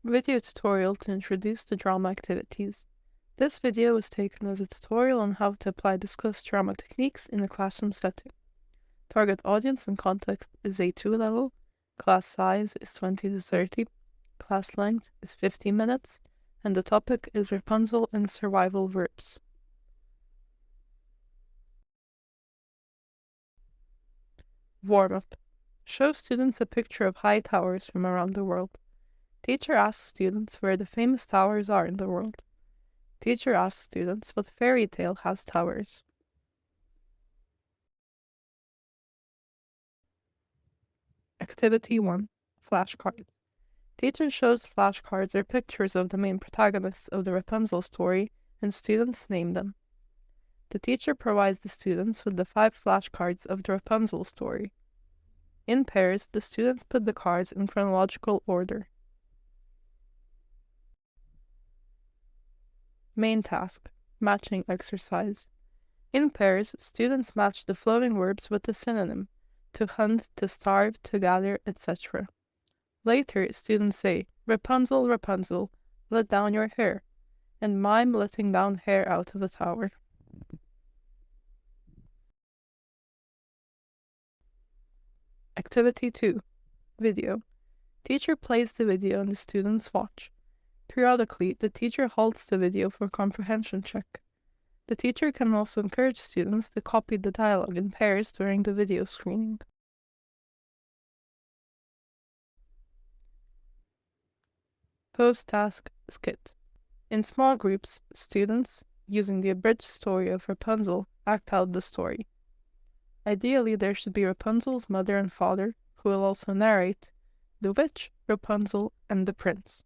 Video tutorial to introduce the drama activities. This video was taken as a tutorial on how to apply discussed drama techniques in a classroom setting. Target audience and context is A2 level, class size is 20 to 30, class length is 15 minutes, and the topic is Rapunzel and survival verbs. Warm-up. Show students a picture of high towers from around the world. Teacher asks students where the famous towers are in the world. Teacher asks students what fairy tale has towers. Activity 1. Flashcards. Teacher shows flashcards or pictures of the main protagonists of the Rapunzel story, and students name them. The teacher provides the students with the 5 flashcards of the Rapunzel story. In pairs, the students put the cards in chronological order. Main task: matching exercise. In pairs, students match the flowing verbs with the synonym: to hunt, to starve, to gather, etc. Later, students say, "Rapunzel, Rapunzel, let down your hair," and mime letting down hair out of a tower. Activity 2. Video. Teacher plays the video and the students watch. Periodically, the teacher halts the video for comprehension check. The teacher can also encourage students to copy the dialogue in pairs during the video screening. Post-task skit. In small groups, students, using the abridged story of Rapunzel, act out the story. Ideally, there should be Rapunzel's mother and father, who will also narrate, the witch, Rapunzel, and the prince.